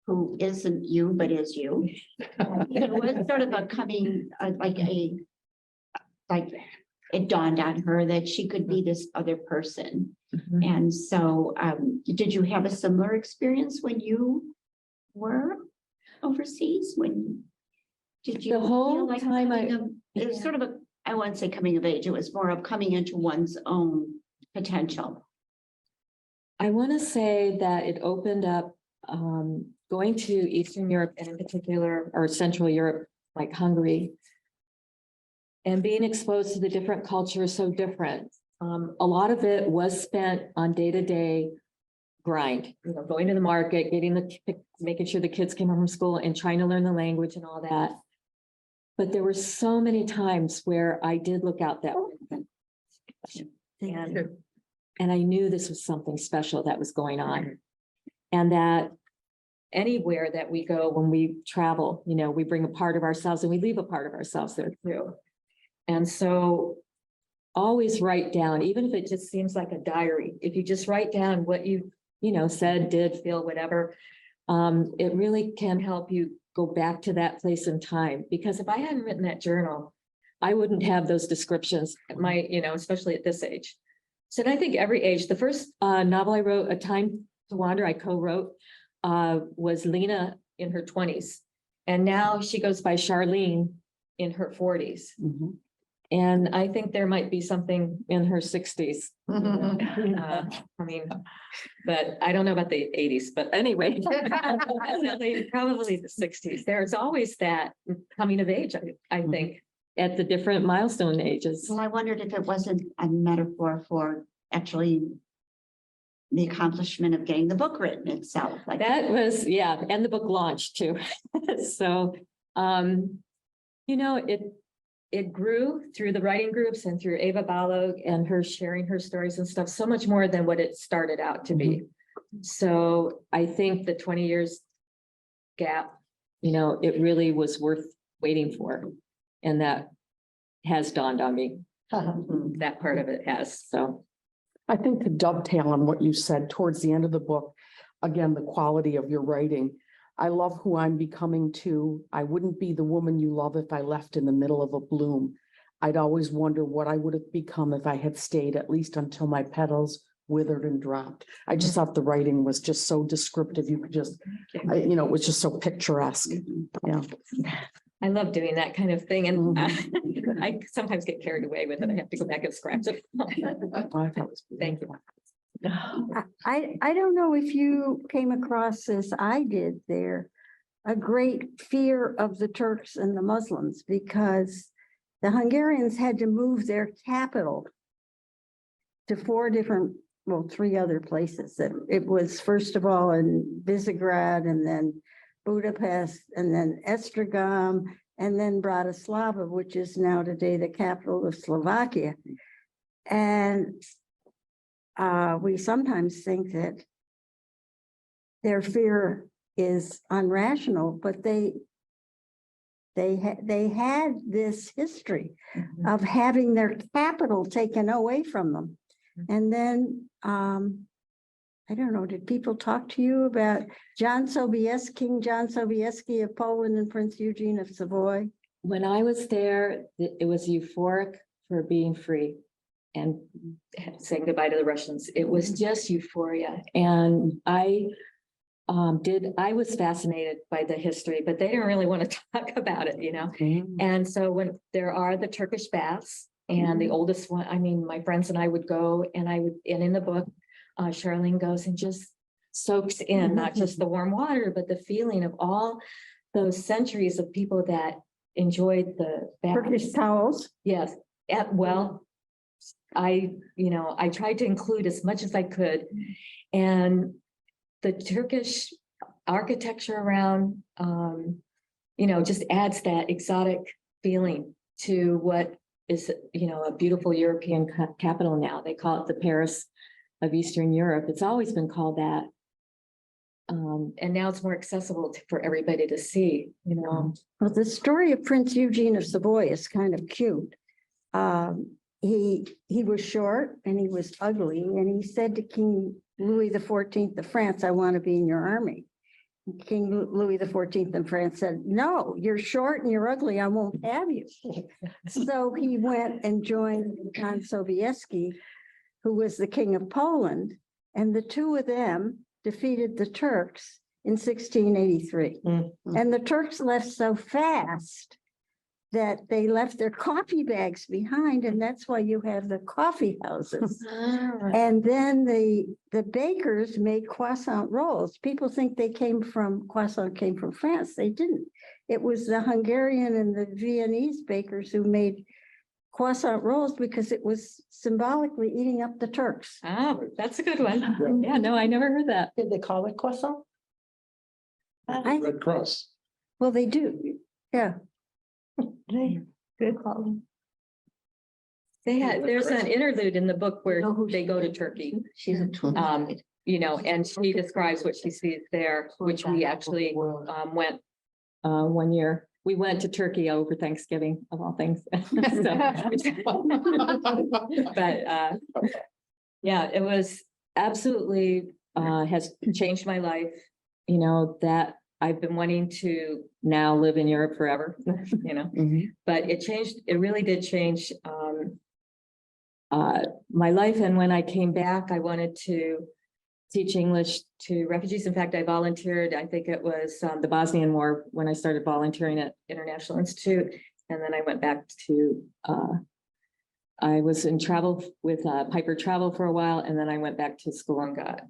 who isn't you, but is you. It was sort of a coming, like it dawned on her that she could be this other person. And so, did you have a similar experience when you were overseas? Did you? The whole feel like time it was sort of I wouldn't say coming of age, it was more of coming into one's own potential. I want to say that it opened up, going to Eastern Europe and in particular, or Central Europe, like Hungary, and being exposed to the different cultures so different. A lot of it was spent on day-to-day grind, going to the market, making sure the kids came home from school and trying to learn the language and all that. But there were so many times where I did look out that window. And I knew this was something special that was going on. And that anywhere that we go, when we travel, we bring a part of ourselves and we leave a part of ourselves there too. And so always write down, even if it just seems like a diary, if you just write down what you said, did, feel, whatever, it really can help you go back to that place in time. Because if I hadn't written that journal, I wouldn't have those descriptions at especially at this age. So I think every age, the first novel I wrote, A Time to Wander, I co-wrote, was Lena in her 20s. And now she goes by Charlene in her 40s. And I think there might be something in her 60s. But I don't know about the 80s, but anyway, probably the 60s. There's always that coming of age, I think, at the different milestone ages. Well, I wondered if it wasn't a metaphor for actually the accomplishment of getting the book written itself. Like That was, yeah, and the book launched too. So, it grew through the writing groups and through Ava Balog and her sharing her stories and stuff, so much more than what it started out to be. So I think the 20 years gap, it really was worth waiting for. And that has dawned on me. That part of it has, so. I think to dovetail on what you said towards the end of the book, again, the quality of your writing. I love who I'm becoming too. I wouldn't be the woman you love if I left in the middle of a bloom. I'd always wonder what I would have become if I had stayed at least until my petals withered and dropped. I just thought the writing was just so descriptive. You could just, it was just so picturesque. Yeah. I love doing that kind of thing. And I sometimes get carried away with it. I have to go back and scratch it. Thank you. I don't know if you came across as I did there, a great fear of the Turks and the Muslims, because the Hungarians had to move their capital to three other places. It was first of all in Visegrad, and then Budapest, and then Esztergom, and then Bratislava, which is now today the capital of Slovakia. And we sometimes think that their fear is unrational, but they They had this history of having their capital taken away from them. And then, I don't know, did people talk to you about King John Sobieski of Poland and Prince Eugene of Savoy? When I was there, it was euphoric for being free and saying goodbye to the Russians. It was just euphoria. And I was fascinated by the history, but they didn't really want to talk about it, you know? And so when there are the Turkish baths and the oldest one, I mean, my friends and I would go and in the book, Charlene goes and just soaks in, not just the warm water, but the feeling of all those centuries of people that enjoyed the Turkish baths. towels. Yes, well, I tried to include as much as I could. And the Turkish architecture around, just adds that exotic feeling to what is, a beautiful European capital now. They call it the Paris of Eastern Europe. It's always been called that. And now it's more accessible for everybody to see, Well, the story of Prince Eugene of Savoy is kind of cute. He was short and he was ugly, and he said to King Louis XIV of France, "I want to be in your army." King Louis XIV of France said, "No, you're short and you're ugly. I won't have you." So he went and joined John Sobieski, who was the king of Poland, and the two of them defeated the Turks in 1683. And the Turks left so fast that they left their coffee bags behind, and that's why you have the coffee houses. And then the bakers made croissant rolls. People think croissant came from France. They didn't. It was the Hungarian and the Viennese bakers who made croissant rolls because it was symbolically eating up the Turks. Oh, that's a good one. Yeah, no, I never heard that. Did they call it croissant? Red Cross. Well, they do, yeah. Good call. There's an interlude in the book where they go to Turkey. She's a And she describes what she sees there, which we actually went one year. We went to Turkey over Thanksgiving, of all things. Yeah, it was absolutely has changed my life. That I've been wanting to now live in Europe forever, but it really did change my life. And when I came back, I wanted to teach English to refugees. In fact, I volunteered, I think it was the Bosnian War when I started volunteering at International Institute. And then I went back to, I was in travel with Piper Travel for a while. And then I went back to school and got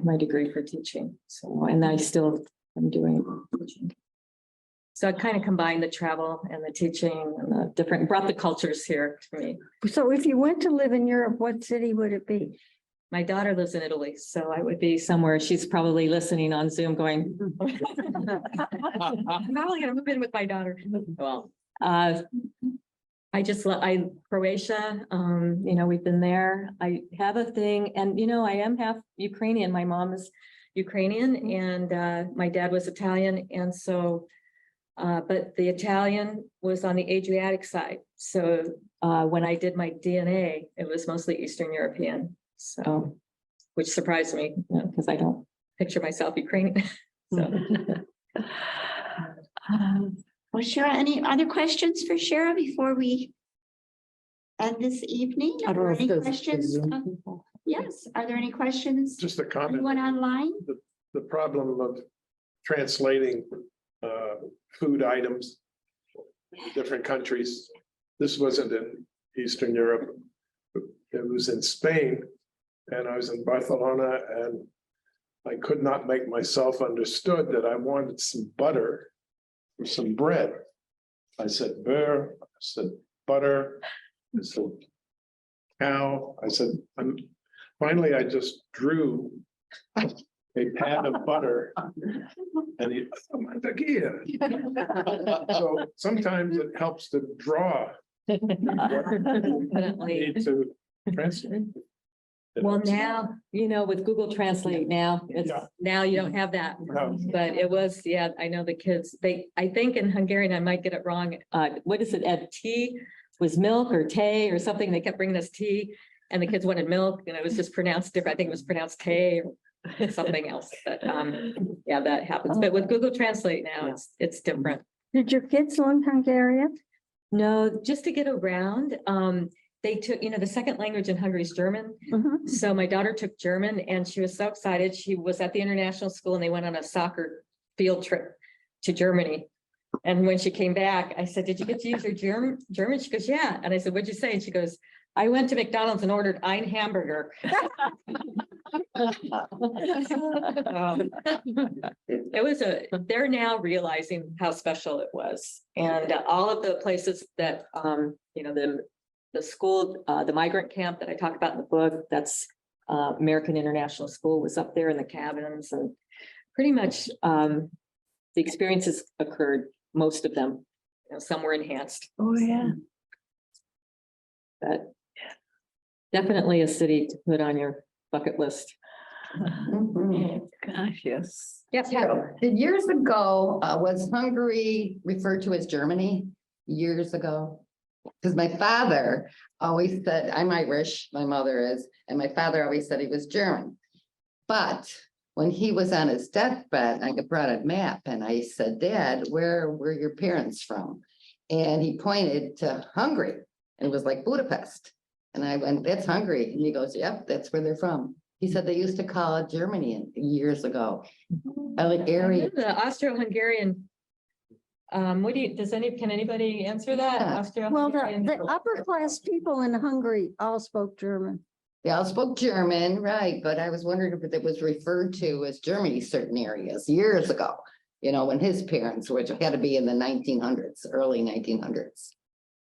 my degree for teaching. So, and I still am doing teaching. So I kind of combined the travel and the teaching and brought the cultures here to me. So if you went to live in Europe, what city would it be? My daughter lives in Italy, so I would be somewhere. She's probably listening on Zoom going, I'm probably gonna move in with my daughter. Well, Croatia, we've been there. I have a thing, and I am half Ukrainian. My mom is Ukrainian and my dad was Italian. And so, but the Italian was on the Adriatic side. So when I did my DNA, it was mostly Eastern European. So, which surprised me because I don't picture myself Ukrainian. So. Well, Chera, any other questions for Chera before we end this evening? Are there any questions? Yes, are there any questions? Just a comment. Anyone online? The problem of translating food items in different countries. This wasn't in Eastern Europe. It was in Spain, and I was in Barcelona, and I could not make myself understood that I wanted some butter or some bread. I said beurre, I said butter, I said cow, I said, finally I just drew a pan of butter and he, so sometimes it helps to draw what you need to translate. Well, now, with Google Translate now, now you don't have that. No. But it was, I know the kids, I think in Hungarian, I might get it wrong. What is it? Tea was milk or tea or something. They kept bringing us tea and the kids wanted milk and it was just pronounced different. I think it was pronounced tea or something else. But that happens. But with Google Translate now, it's different. Did your kids learn Hungarian? No, just to get around. They took, the second language in Hungary is German. Mhm. So my daughter took German and she was so excited. She was at the international school and they went on a soccer field trip to Germany. And when she came back, I said, did you get to use your German? She goes, yeah. And I said, what'd you say? And she goes, I went to McDonald's and ordered ein hamburger. They're now realizing how special it was. And all of the places that, the school, the migrant camp that I talk about in the book, that's American International School was up there in the cabins and pretty much the experiences occurred, most of them, some were enhanced. Oh, yeah. But definitely a city to put on your bucket list. Gosh, yes. Yep. Did years ago, was Hungary referred to as Germany years ago? Because my father always said, I'm Irish, my mother is, and my father always said he was German. But when he was on his deathbed, I brought a map and I said, Dad, where were your parents from? And he pointed to Hungary and it was like Budapest. And I went, that's Hungary. And he goes, yep, that's where they're from. He said they used to call it Germany years ago. Area. The Austro-Hungarian. Can anybody answer that? Yeah. Well, Austro-Hungarian? the upper class people in Hungary all spoke German. They all spoke German, right? But I was wondering if it was referred to as Germany, certain areas years ago, when his parents, which had to be in the 1900s, early 1900s,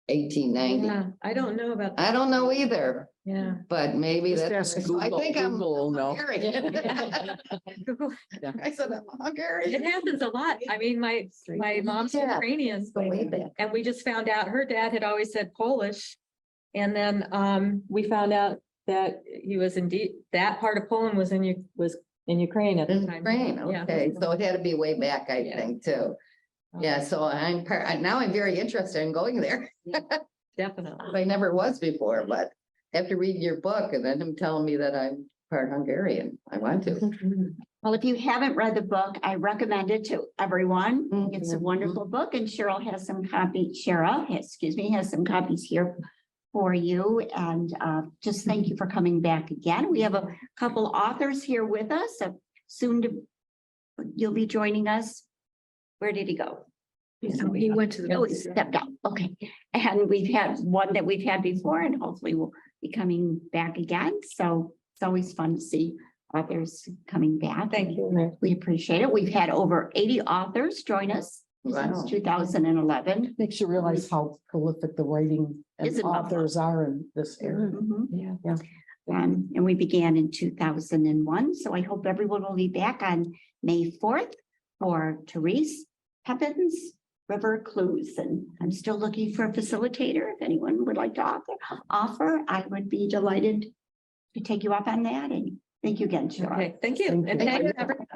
1890. Yeah, I don't know about. I don't know either, Yeah. but maybe Just that's, ask I think I'm Google will know. Hungarian. Google. I said, I'm It Hungarian. happens a lot. I mean, my mom's Yeah. Ukrainian, Go way back. and we just found out her dad had always said Polish. And then we found out that he was indeed, that part of Poland was in Ukraine at the time. Ukraine, Yeah. okay, so it had to be way back, I Yeah. think, too. Yeah, so now I'm very interested in going there. Definitely. I never was before, but after reading your book and then him telling me that I'm part Hungarian, I want to. Well, if you haven't read the book, I recommend it to everyone. It's a Mhm. wonderful book and Chera has some copies here for you. And just thank you for coming back again. We have a couple authors here with us. You'll be joining us. Where did he go? He went to Oh, he stepped out. Okay. And we've had one that we've had before and hopefully we'll be coming back again. So it's always fun to see authors coming back. Thank you, Mary. We appreciate it. We've had over 80 authors join us Wow. since 2011. Makes you realize how prolific the writing and Isn't it? authors are in this area. Mhm. Yeah. And we began in 2001. So I hope everyone will be back on May 4th for Therese Pepin's River Clues. And I'm still looking for a facilitator. If anyone would like to offer, I would be delighted to take you up on that. And thank you again, Chera. Okay, thank you. Thank And you. thank you, everyone.